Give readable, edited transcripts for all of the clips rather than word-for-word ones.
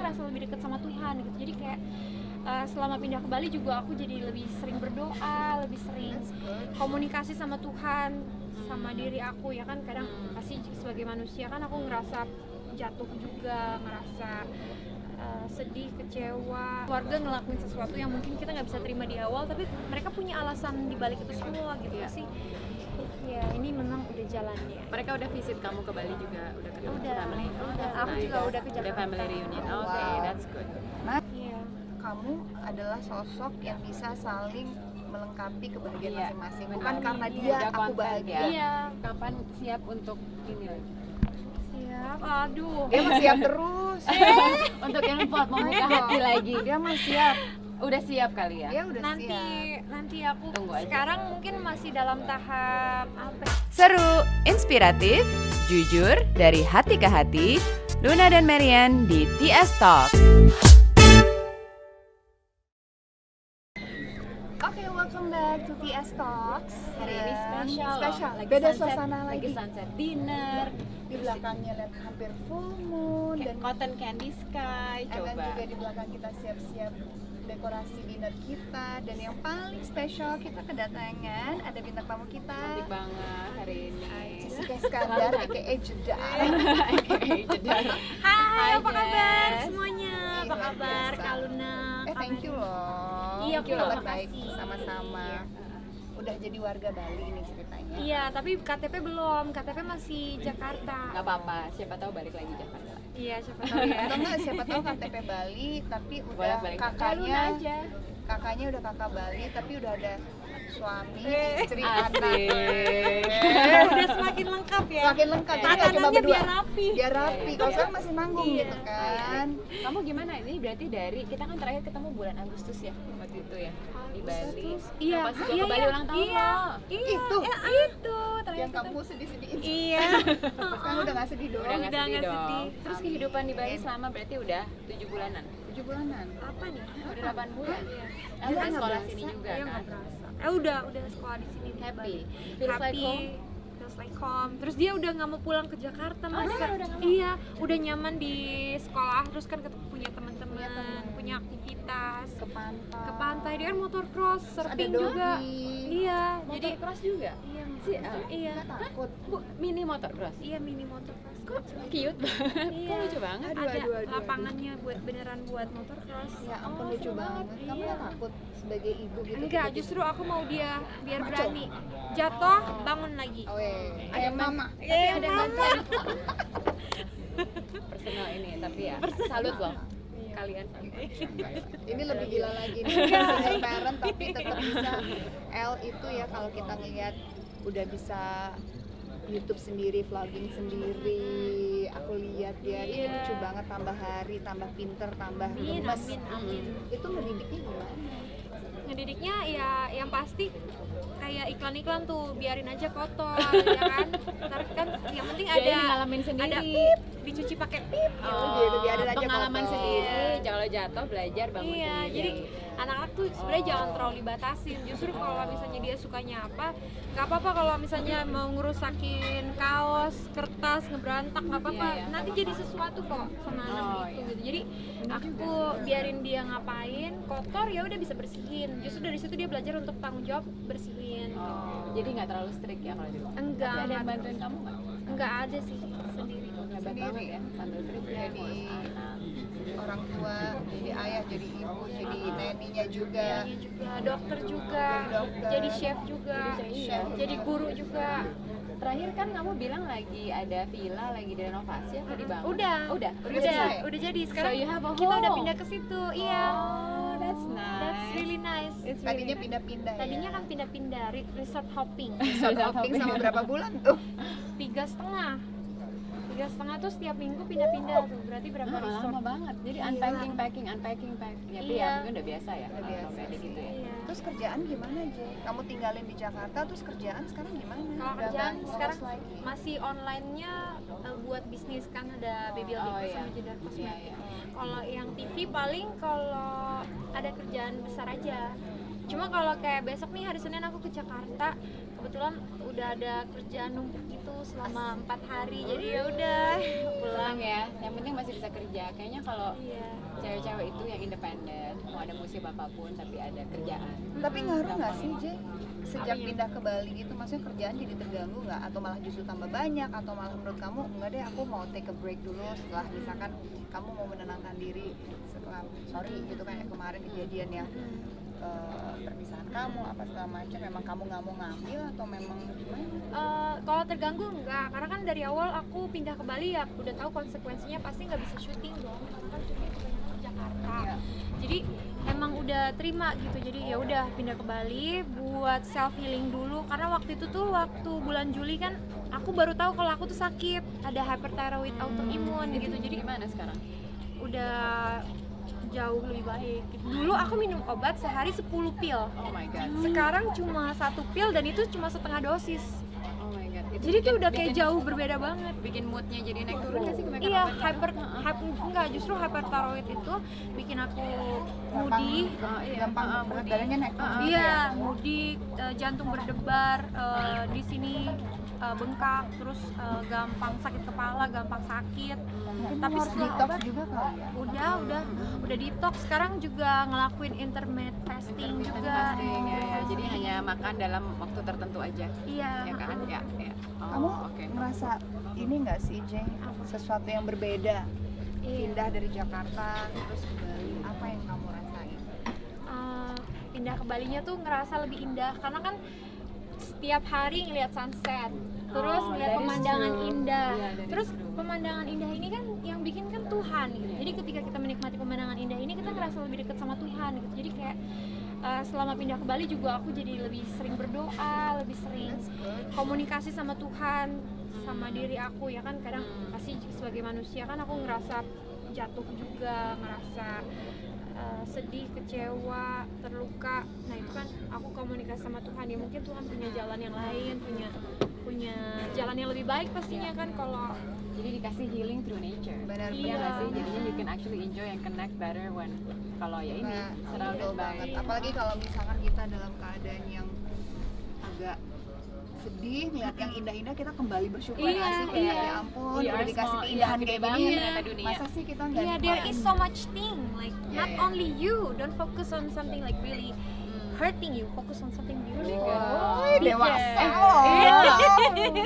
ngerasa lebih dekat sama Tuhan gitu. Jadi kayak selama pindah ke Bali juga aku jadi lebih sering berdoa, lebih sering komunikasi sama Tuhan, sama diri aku ya kan. Kadang pasti sebagai manusia kan aku ngerasa jatuh juga, ngerasa sedih, kecewa. Keluarga ngelakuin sesuatu yang mungkin kita nggak bisa terima di awal, tapi mereka punya alasan di balik itu semua gitu sih. Ya ini memang udah jalannya. Mereka udah visit kamu ke Bali juga, udah ketemu family. Aku juga udah ke Jakarta. Udah family reunion. Oke, that's good. Iya. Kamu adalah sosok yang bisa saling melengkapi kebahagiaan Iya, masing-masing. benar. Bukan karena dia Udah aku konten, bahagia. ya. Iya. Kapan siap untuk ini lagi? Siap. Aduh. Dia mah siap terus. Untuk yang pot membuka hati lagi. Dia mah siap. Udah siap kali ya? Dia udah nanti siap. aku Tunggu aja. sekarang mungkin masih dalam tahap apa ya? Seru, inspiratif, jujur, dari hati ke hati, Luna dan Marian di TS Talk. Oke, welcome back to TS Talks. Hari ini spesial loh. Lagi Beda sunset, suasana lagi lagi. sunset dinner. Di belakangnya lihat hampir full moon Kayak dan cotton candy sky. dan Coba. juga di belakang kita siap-siap dekorasi dinner kita, dan yang paling spesial kita kedatangan ada bintang tamu kita, Cantik banget hari ini. Jessica Iskandar aka Jedar. Jedar. Hai, apa Jess. kabar semuanya? Apa Luar kabar biasa. Kak Luna? Thank you loh. Iya, Thank you, Kak, kabar baik makasih. sama-sama. Udah jadi warga Bali nih ceritanya. Iya, tapi KTP belum. KTP masih Jakarta. Gak apa-apa, siapa tahu balik lagi Jakarta. Iya, siapa tahu ya. Atau enggak, siapa tahu KTP Bali tapi Boleh udah balik kakaknya aja. kakaknya udah kakak Bali tapi udah ada suami, istri, Asik. anak. Udah semakin lengkap ya. Semakin lengkap, jadi nggak cuma Makanannya berdua. biar rapi. Biar rapi, kalau sekarang masih nanggung Iya. gitu kan. Kamu gimana? Ini berarti dari kita kan terakhir ketemu bulan Agustus ya waktu itu ya di Bali. Iya, Pas gua iya, ke Bali iya. ulang tahun Iya. lo. Iya, Itu. itu terakhir Yang kamu sedih-sedihin. Iya. Sekarang udah nggak sedih Udah doang. nggak Udah sedih nggak dong. sedih. Terus kehidupan di Bali selama berarti udah 7 bulanan. 7 bulanan. Apa nih? Udah 8 bulan. Iya. Aku kan nggak sekolah berasa. sini juga Iya, kan. nggak berasa. Udah sekolah di sini. di Happy. Bali. Feels like Happy. home. Feels like home. Terus dia udah nggak mau pulang ke Jakarta, Mas. dia udah nggak mau? Iya, udah nyaman di sekolah. Terus kan punya teman-teman, Punya teman. punya aktivitas. Ke pantai. Ke pantai, dia kan motocross, surfing ada juga. doggy. Iya, Jadi jadi cross juga. iya, Si, iya. Nggak takut. Bu, mini motocross. Iya, mini motocross. Kok cute banget. Iya. Kok lucu banget. Aduh, Ada aduh. lapangannya buat beneran buat motocross. Ya ampun, Oh, lucu seru banget. banget. Kamu Iya. nggak takut sebagai ibu gitu? Enggak, tiba-tiba? justru aku mau dia biar Maco. berani. Jatuh, bangun lagi. Oh, kayak mama. Tapi ada yang bantuin. Personal ini tapi ya salut loh. Kalian salut. Ini lebih gila lagi nih, single parent tapi tetap bisa. L itu ya kalau kita ngelihat udah bisa YouTube sendiri, vlogging sendiri. Aku lihat dia ini Iya. lucu banget, tambah hari, tambah pinter, tambah Amin, gemes. amin, amin. Itu ngedidiknya gimana? Ngedidiknya ya yang pasti kayak iklan-iklan tuh biarin aja kotor ya kan. Ntar kan yang penting Jadi ada ngalamin sendiri. ada pip, dicuci pakai pip. gitu, biarin aja pengalaman kotor. sendiri. Kalau jatuh belajar bangun Iya, sendiri. jadi anak-anak tuh sebenarnya jangan terlalu dibatasin. Justru kalau misalnya dia sukanya apa, nggak apa-apa kalau misalnya mau ngerusakin kaos, kertas, ngeberantak, nggak apa-apa. Iya, iya. Nanti jadi sesuatu kok sama anak Oh, itu iya. gitu. Jadi aku biarin dia ngapain, kotor ya udah bisa bersihin. Justru dari situ dia belajar untuk tanggung jawab bersihin. Oh, jadi nggak terlalu strict ya kalau di rumah. Enggak, Tapi ada yang enggak. bantuin kamu nggak? Enggak ada sih sendiri. Hebat banget ya, sambil kerja, Jadi ngurus anak. orang tua, jadi ayah, jadi ibu, jadi neninya juga. Iya juga, dokter juga, Jadi dokter. jadi chef juga, Jadi chef. jadi guru juga. Terakhir kan kamu bilang lagi ada villa lagi direnovasi atau dibangun? Udah, Udah selesai? udah jadi. Sekarang So you have a kita udah home. pindah ke situ. Iya. Oh, that's nice. That's really nice. It's really Tadinya nice. pindah-pindah ya. Tadinya kan pindah-pindah, resort hopping. Resort hopping sama berapa bulan tuh? 3,5 tuh setiap minggu pindah-pindah tuh. Berarti berapa Ah, resort? lama banget. Jadi Iya. unpacking, packing. Ya, tapi Iya. ya mungkin udah biasa ya. Udah kalau biasa nomadic gitu ya. Iya. Terus kerjaan gimana, Jay? Kamu tinggalin di Jakarta, terus kerjaan sekarang gimana? Kalau Udah kerjaan nggak sekarang ngurus lagi? masih online-nya buat bisnis kan ada Baby Oh, Aldi iya. sama Jedar Iya, Kosmetik. iya. Kalau yang TV paling kalau ada kerjaan besar aja. Cuma kalau kayak besok nih hari Senin aku ke Jakarta kebetulan udah ada kerjaan numpuk gitu selama 4 hari, jadi ya udah Pulang ya, yang penting masih bisa kerja. Kayaknya kalau iya. cewek-cewek itu yang independen, mau ada musibah apapun tapi ada kerjaan. Tapi ngaruh nggak Gampang sih ya. Jay? Sejak pindah ke Bali gitu, maksudnya kerjaan jadi terganggu nggak? Atau malah justru tambah banyak? Atau malah menurut kamu enggak deh, aku mau take a break dulu setelah misalkan kamu mau menenangkan diri setelah gitu kayak kemarin kejadian yang perpisahan kamu apa segala macam, memang kamu nggak mau ngambil atau memang gimana? Kalau terganggu enggak, karena kan dari awal aku pindah ke Bali ya udah tahu konsekuensinya pasti nggak bisa syuting dong, karena kan syuting kebanyakan di Jakarta. Iya. Jadi emang udah terima gitu, jadi ya udah pindah ke Bali buat self healing dulu, karena waktu itu tuh waktu bulan Juli kan aku baru tahu kalau aku tuh sakit, ada hyperthyroid autoimun gitu, jadi Gimana sekarang? udah jauh lebih baik. Dulu aku minum obat sehari 10 pil. Oh my god. Sekarang cuma 1 pil dan itu cuma setengah dosis. Oh my god. Itu Jadi tuh bikin- udah kayak bikin- jauh berbeda banget. bikin moodnya jadi naik turun nggak sih kebanyakan Iya, obat? enggak, justru hyperthyroid itu bikin aku moody. Gampang berat moody. badannya naik turun. Iya, moody, jantung berdebar, di sini bengkak, terus gampang sakit kepala, gampang sakit. Mungkin Tapi kamu harus setelah detox obat, juga kali ya. udah detox. Sekarang juga ngelakuin intermittent fasting juga. Fasting, ya. Jadi hanya makan dalam waktu tertentu aja. Iya. Ya kan? Ya. Oh, Kamu oke. ngerasa ini nggak sih Jay, sesuatu yang berbeda Iya. pindah dari Jakarta terus ke Bali, apa yang kamu rasain? Pindah ke Balinya tuh ngerasa lebih indah karena kan setiap hari ngelihat sunset, terus Oh, ngelihat that is pemandangan true. indah. Iya, that is Terus true. pemandangan indah ini kan yang bikin kan Tuhan gitu. Jadi ketika kita menikmati pemandangan indah ini kita ngerasa lebih dekat sama Tuhan gitu. Jadi kayak selama pindah ke Bali juga aku jadi lebih sering berdoa, lebih sering komunikasi sama Tuhan, sama diri aku ya kan. Kadang pasti sebagai manusia kan aku ngerasa jatuh juga, ngerasa sedih, kecewa, terluka. Nah itu kan aku komunikasi sama Tuhan, ya mungkin Tuhan punya jalan yang lain, punya jalan yang lebih baik pastinya kan. Kalau Jadi dikasih healing through nature. Benar, Iya benar. nggak sih? Jadinya you can actually enjoy and connect better when kalau ya ini Nah, surrounded betul by. banget. Apalagi kalau misalkan kita dalam keadaan yang agak sedih, ngeliat yang indah-indah kita kembali bersyukur Iya, nggak sih kayak iya. ya ampun We udah are dikasih small, keindahan gede kayak banget gini. ternyata dunia. Masa sih kita nggak yeah, there nikmatin? is so much thing like Yeah, not yeah. only you, don't focus on something like really hurting you, focus on something beautiful. Wah, dewasa.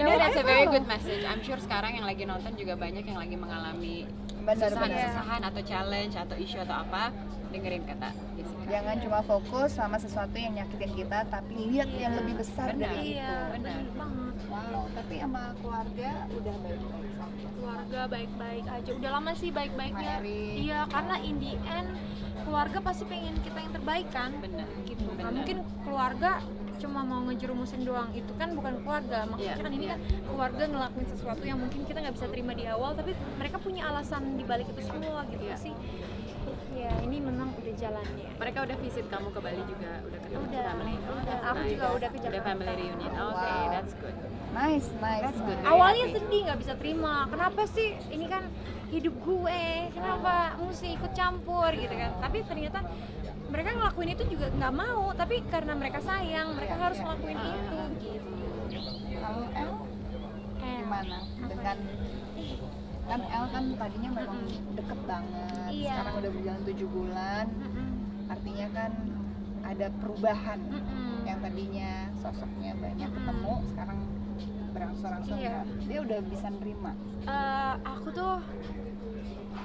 No, that's a very good message. I'm sure sekarang yang lagi nonton juga banyak yang lagi mengalami Benar-benar. kesusahan atau challenge atau isu atau apa, dengerin kata Jessica. Jangan cuma fokus sama sesuatu yang nyakitin kita, tapi lihat yang lebih besar Benar. dari itu. Iya, Benar. benar banget. Wow, tapi sama keluarga udah baik-baik saja. Keluarga baik-baik aja. Udah lama sih baik-baiknya. Mary. Iya, karena in the end keluarga pasti pengen kita yang terbaik kan. Benar. Gitu. Nggak Benar. mungkin keluarga cuma mau ngejerumusin doang, itu kan bukan keluarga. Maksudnya Iya, kan ini iya. kan keluarga ngelakuin sesuatu yang mungkin kita nggak bisa terima di awal, tapi mereka punya alasan di balik itu semua gitu Iya. sih. Ya ini memang udah jalannya. Mereka udah visit kamu ke Bali juga, udah ketemu Udah, family. udah. That's Aku juga udah ke Udah Jakarta. family reunion. Oke, Wow. that's good. Nice, nice. That's good. nice. Awalnya happy. sedih, nggak bisa terima. Kenapa sih ini kan hidup gue? Kenapa mesti ikut campur gitu kan? Tapi ternyata mereka ngelakuin itu juga nggak mau. Tapi karena mereka sayang, mereka harus ngelakuin itu. Gitu. Kalau El gimana dengan kan El kan tadinya memang deket banget, Iya. sekarang udah berjalan 7 bulan, Mm-mm. artinya kan ada perubahan. Mm-mm. Yang tadinya sosoknya banyak ketemu, sekarang berangsur-angsur Iya. dia udah bisa nerima.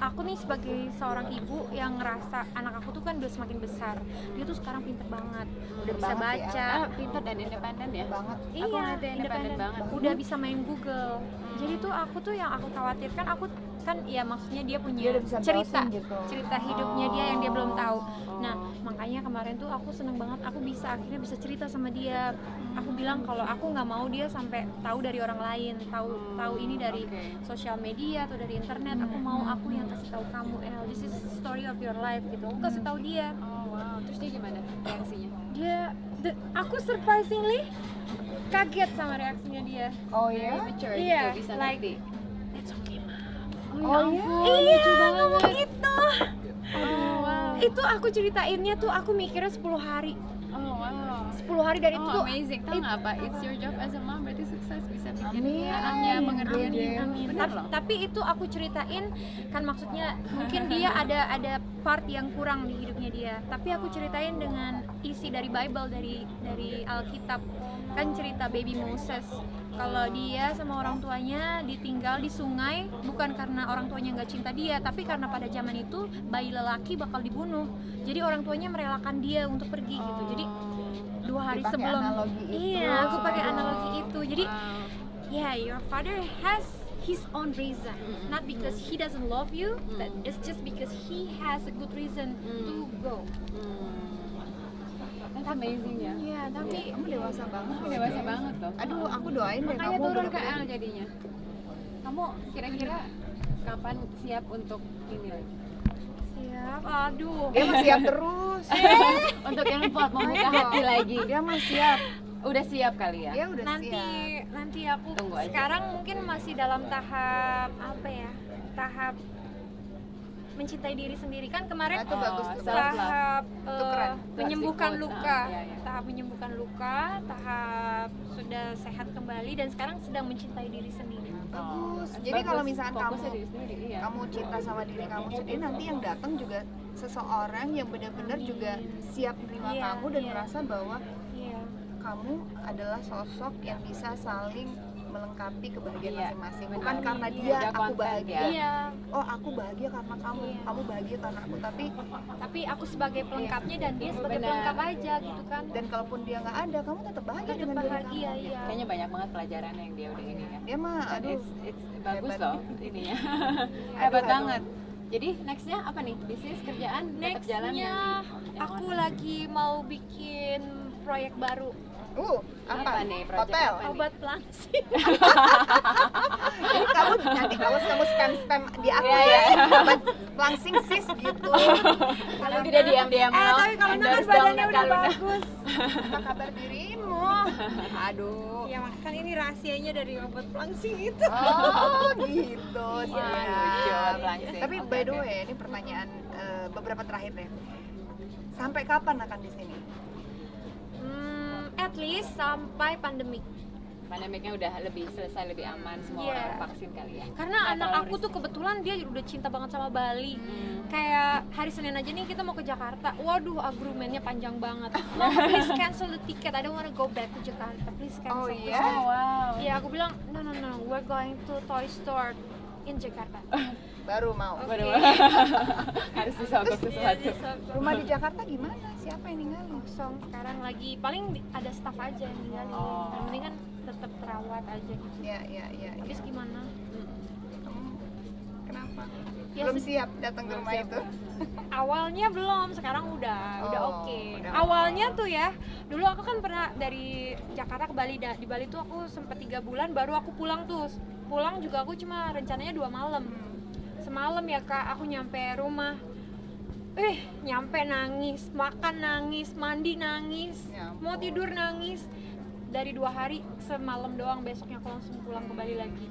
Aku nih sebagai seorang ibu yang ngerasa anak aku tuh kan udah semakin besar, dia tuh sekarang pinter banget, udah bisa Banget sih, baca, Pintar dan independen ya. Banget. Aku iya, ngeliatnya independen banget. udah bisa main Google. Jadi tuh aku tuh yang aku khawatirkan, aku kan ya maksudnya dia punya Dia udah bisa cerita browsing gitu. cerita hidupnya dia yang dia belum tahu. Oh. Nah makanya kemarin tuh aku seneng banget, aku akhirnya bisa cerita sama dia. Aku bilang kalau aku nggak mau dia sampai tahu dari orang lain, tahu ini dari Oke. sosial media atau dari internet. Aku mau aku yang kasih tahu kamu, El, this is story of your life gitu. Aku kasih tahu dia. Oh wow, terus dia gimana reaksinya? Aku surprisingly kaget sama reaksinya dia. Oh ya? Mature Iya, gitu, bisa like, ngerti. It's okay, Ma. Oh iya? Iya, ngomong gitu. Oh wow. Itu aku ceritainnya tuh aku mikirnya 10 hari. Oh wow. 10 10 hari dan itu tuh amazing. Tahu nggak apa? It's your job as a mom, berarti sukses bisa bikin Amin. anaknya mengerjakan Amin, dia. amin. Benar loh. Tapi itu aku ceritain kan maksudnya mungkin dia ada part yang kurang di hidupnya dia. Tapi aku ceritain dengan isi dari Bible, dari Alkitab. Kan cerita baby Moses. Kalau dia sama orang tuanya ditinggal di sungai bukan karena orang tuanya nggak cinta dia, tapi karena pada zaman itu bayi lelaki bakal dibunuh. Jadi orang tuanya merelakan dia untuk pergi gitu. Jadi 2 hari Dipakai sebelum analogi itu. iya aku pakai analogi itu. Jadi Wow. yeah, your father has his own reason, not because he doesn't love you, but it's just because he has a good reason to go. That's amazing ya. Iya, tapi Kamu dewasa banget. Kamu dewasa banget loh. Aduh, aku doain deh Makanya kamu turun ke bener-bener- L jadinya. Kamu kira-kira kapan siap untuk ini lagi? siap. Aduh. Dia mah siap terus. Untuk involve, membuka hati lagi. Dia mah siap. Udah siap kali ya? Dia udah nanti siap. nanti aku Tunggu aja. sekarang mungkin masih dalam tahap apa ya? Tahap mencintai diri sendiri kan kemarin Nah, itu bagus tuh. self-love. tahap Itu keren. menyembuhkan Plastic luka, quotes, iya, iya. tahap menyembuhkan luka, tahap sudah sehat kembali dan sekarang sedang mencintai diri sendiri. Bagus. Oh, Jadi kalau bagus. misalkan Fokusnya kamu diri sendiri, iya. kamu cinta sama diri kamu sendiri, nanti yang datang juga seseorang yang benar-benar juga siap menerima Iya, kamu dan iya. merasa bahwa Iya. kamu adalah sosok yang bisa saling melengkapi kebahagiaan Iya, masing-masing. benar. Bukan karena Iya. dia Udah aku konten, bahagia. ya. Iya, Oh, aku bahagia karena kamu, Iya. kamu bahagia karena aku. tapi aku sebagai pelengkapnya dan dia sebagai Benar. pelengkap aja gitu kan. Dan kalaupun dia nggak ada, kamu tetap bahagia Tetap dengan diri bahagia, kamu. iya. Kayaknya banyak banget pelajaran yang dia udah ini ya. Dia mah, Dan aduh, it's bagus hebat. loh ininya. Hebat Aduh. banget. Jadi nextnya apa nih? Bisnis, kerjaan, tetap jalan Nextnya yang aku mana? lagi mau bikin proyek baru, apa? nih? Project Hotel. apa nih? obat pelangsing. Jadi kamu nanti kamu spam di aku Iya, ya. iya. Obat langsing sis gitu. Kalau tidak diam-diam Tapi kalau endorse kan badannya dong, udah Kaluna. bagus. Apa kabar dirimu? Aduh. Ya kan ini rahasianya dari obat pelangsing itu. Oh gitu. Wah, siap. lucu, obat langsing. Tapi Oke, by the oke. way, ini pertanyaan beberapa terakhir deh. Sampai kapan akan di sini? At least sampai pandemik. Pandemiknya udah lebih selesai, lebih aman, semua Iya. orang vaksin kali ya. Karena Nggak anak terlalu aku tuh kebetulan dia udah cinta banget sama Bali. Kayak hari Senin aja nih kita mau ke Jakarta. Waduh, agreementnya panjang banget. Mama, please cancel the ticket. I don't wanna go back to Jakarta. Please cancel. Oh, iya? Please cancel." wow. Iya, aku bilang no, we're going to toy store in Jakarta. Baru mau. Oke. Waduh. Harus disogok sesuatu. Rumah di Jakarta gimana? Siapa yang ninggalin? kosong sekarang lagi. Paling ada staff aja yang ninggalin. Oh. Yang penting kan tetap terawat aja gitu. Ya. Habis gimana? Kamu kenapa? Ya, Belum siap datang ke Belum rumah siap, itu? Awalnya belum, sekarang udah Oh, oke. udah Awalnya tuh ya, dulu aku kan pernah dari Jakarta ke Bali. Di Bali tuh aku sempet 3 bulan, baru aku pulang tuh. Pulang juga aku cuma rencananya 2 malam. Semalam ya kak, aku nyampe rumah. Nyampe nangis, makan nangis, mandi nangis, Ya ampun. mau tidur nangis. Dari 2 hari, semalam doang, besoknya aku langsung pulang ke Bali lagi.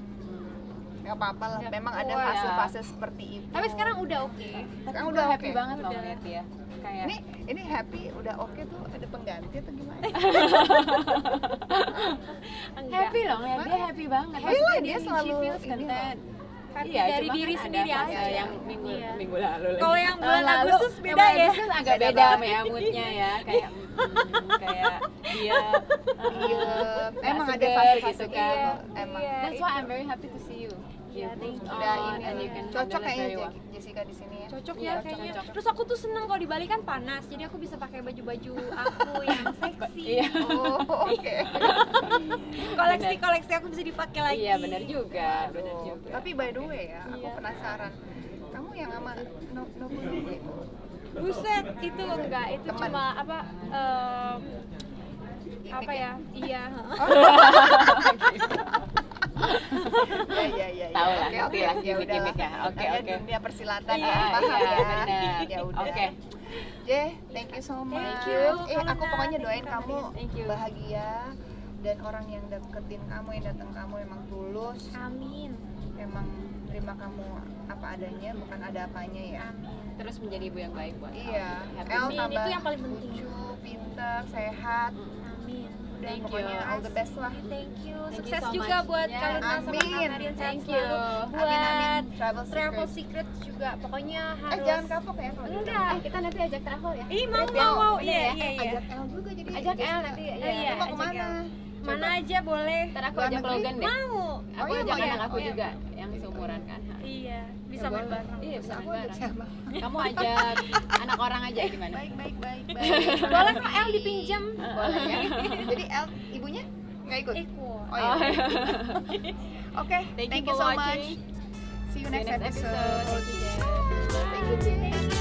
Gak apa-apa lah, memang ada Oh, ya. fase-fase seperti itu. Tapi sekarang udah oke. Tapi Sekarang udah udah happy oke. banget loh Udah. ngeliat dia. Kayak Ini happy, udah oke tuh, ada pengganti atau gimana? Enggak. happy loh ngeliat dia happy banget. Happy lah, Maksudnya dia she selalu feels ini content. Happy Iya, dari cuma diri kan sendiri ada fase aja. yang minggu Iya. minggu lalu lagi. Kalau yang bulan Tahun lalu, Agustus beda yang ya. Agustus agak Beda beda banget. ya moodnya ya, kayak kayak dia Iya, emang ada seger fase-fase gitu gitu kan. emang. Iya. That's why I'm very happy to see you. Iya, You thank moved you. Udah on ini and you can cocok handle it kayaknya very well. Jessica di sini ya. Cocok Iya, ya cocok, kayaknya. cocok. Terus aku tuh seneng kalau di Bali kan panas, jadi aku bisa pakai baju-baju aku yang seksi. Iya. Oh, oke. Koleksi aku bisa dipakai lagi. Iya, benar juga, benar Aduh. juga. Tapi by the way ya, aku Iya. penasaran. Kamu yang sama Nobu itu Buset, itu enggak, itu Teman. cuma apa apa ya? Iya. ya. Tahu lah, Oke, ngerti oke, lah, ya udah. gimmick-gimmick ya. Oke, Namanya oke. dunia persilatan Iya, ya, paham iya, ya. benar. Ya udah. Oke. Thank you so much. Thank you, Aku Kaluna. pokoknya doain Thank you, kamu Thank you. bahagia dan orang yang deketin kamu, yang datang kamu emang tulus, Amin. emang terima kamu apa adanya, bukan ada apanya ya. Amin. Terus menjadi ibu yang baik buat Iya. kamu. Happy El Amin, tambah itu yang paling penting. lucu, pintar, sehat. Amin. Dan Thank pokoknya you. all the best lah. Thank you. Thank you Sukses so juga much. buat Ya, Kak Luna sama Kak amin. Marian. Sehat Thank you. selalu. Amin, Buat amin. Travel Secret juga pokoknya harus. Jangan kapok ya kalau gitu. Enggak. Kita nanti ajak travel ya. Ih, mau Trip ya? mau. Bener Iya, ya? iya, iya. Ajak El juga jadi. Ajak Jessica. El nanti ya. Iya, Lu mau ajak kemana? El. Mana aja boleh. Ntar aku Luar ajak negeri? Logan deh. Mau. Aku Oh, iya, ajak mau anak ya? aku Oh, iya. juga yang seumuran kan. Iya, bisa Ya, main boleh. bareng. Iya, bisa Aku main ajak bareng. siapa? Kamu ajak anak orang aja gimana? Baik. Boleh kok El dipinjam. Boleh ya. Jadi El ibunya nggak ikut? Ikut. Oh iya. Oke, Thank you thank for you so watching. much. See you next episode. Thank you, Jess. Thank you, Jess.